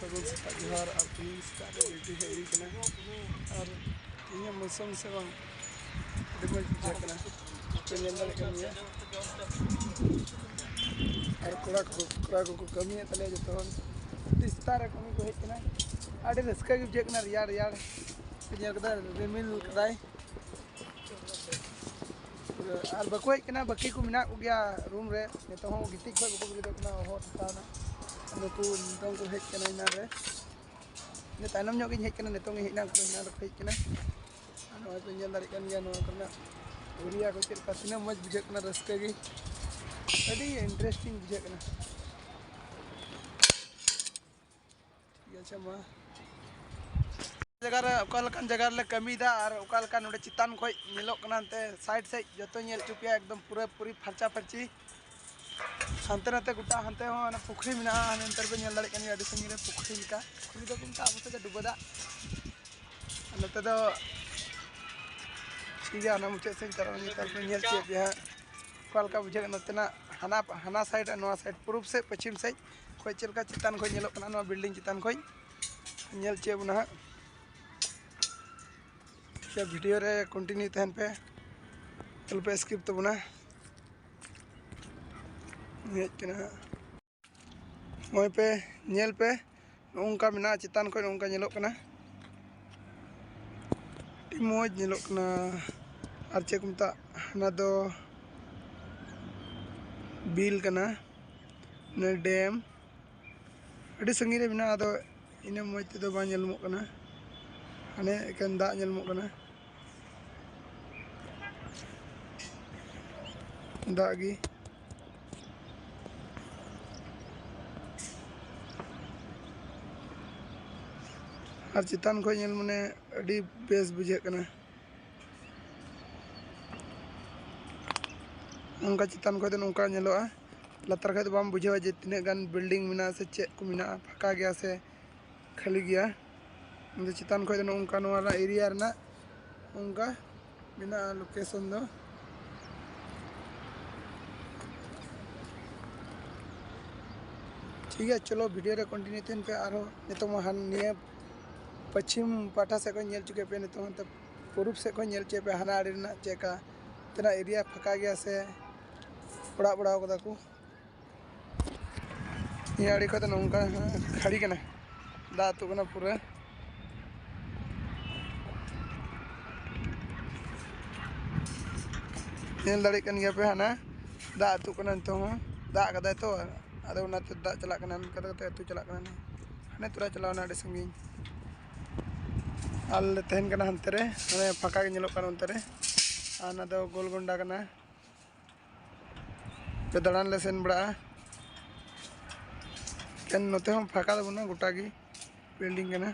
सगुन सेता जोहार और तीन सेता रे रेडी हेरी कना और इन मौसम से बang अभी मज बुझा कना तो नेल दाड़े कन गया और कोड़ा को कमी है तले जतो सेता रे कमी को हेज कना आडे रस्का गे बुझा कना रियाड़ रियाड़ नेल कदा रिमिल कदाय और बको हेज कना बाकी को मेना को गया रूम रे नेतो हो गितिक खय बको गिदो कना हो ताना नुकु नितों को हेज कना इना रे ने तायनम ᱧᱚᱜ ᱜᱤᱧ ᱦᱮᱡ ᱠᱟᱱᱟ ᱱᱤᱛᱚᱝ ᱜᱮ ᱦᱮᱡ ᱱᱟ ᱠᱚ ᱤᱱᱟ ᱨᱮ ᱦᱮᱡ ᱠᱟᱱᱟ ᱟᱨ ᱱᱚᱣᱟ ᱯᱮ ᱧᱮᱞ ᱫᱟᱲᱮᱭᱟᱜ ᱠᱟᱱ ᱜᱮᱭᱟ ᱱᱚᱣᱟ ᱠᱚᱨᱮᱱᱟᱜ ᱮᱨᱤᱭᱟ ᱠᱚ ᱪᱮᱫ ᱞᱮᱠᱟ ᱛᱤᱱᱟᱹᱜ ᱢᱚᱡᱽ ᱵᱩᱡᱷᱟᱹᱜ ᱠᱟᱱᱟ ᱨᱟᱹᱥᱠᱟᱹ ᱜᱮ ᱟᱹᱰᱤ ᱤᱱᱴᱟᱨᱮᱥᱴᱤᱝ ᱵᱩᱡᱷᱟᱹᱜ ᱠᱟᱱᱟ ᱴᱷᱤक আছে ᱢᱟ जगह रे ओका लकान जगह ले कमीदा और ओका लकान नोडे चितान खय नेलोक कना ते साइड से जतो नेल चुपिया एकदम पूरी फरचा फरची हानते नाते गोटा हानते हो पुखरी मेना हानतर पे नेल दाड़े कन अडी संगी रे पुखरी लिका पुखरी दो कुमता अब से डुबदा नते दो ठीक है ना मुझे से तरह नेतर पे नेल चे बिहा कालका बुझे नतेना हाना साइड नोआ साइड पूर्व से पश्चिम से खय चलका चितान खय नेलोक कना नोआ बिल्डिंग चितान खय नेल चे बुना क्या वीडियो रे कंटिन्यू तहन पे चल पे स्किप तो बुना मोय पे नेल पे नोंका मेना चितान खय नोंका नेलोक कना मोज नेलोक कना और चेक मता ना दो बिल कना ने डैम अडी संगी रे मेना आदो इना मोज ते दो बा नेलमो कना हाने एकान दा नेलमो कना दागी और चितान खय नेल मने अडी बेस बुझे कना उनका चितान खय दो नोंका नेलोआ लतार खय दो बाम बुझेवा जे तिने गान बिल्डिंग मेना से चेक को मेना फाका गया से खाली गया मुझे चितान खय दो नोंका नोआ एरिया रना उनका मेना लोकेशन दो ठीक है चलो वीडियो रे कंटिन्यू तेन पे आरो नितो हान निये पश्चिम पाटा से को नेल चुके पे नितो त पूर्व से को नेल चे पे हाना आड़ी ना चेका तेना एरिया फका गया से पड़ा बड़ा कदा को ये आड़ी को त नोंका खड़ी कना दा तो कना पूरा नेल दाड़ी कन गया पे हाना दा तो कना तो दा कदा तो आदो ना तो दा चला कना कदा तो चला कना हाने तुरा चलाव ना आड़ी संगी आल तहन कना हंते रे माने फाका के नेलोक कना उनते रे आना दो गोलगोंडा कना पे दड़ान ले सेन बड़ा केन नोते हम फाका दो ना गोटा की बिल्डिंग कना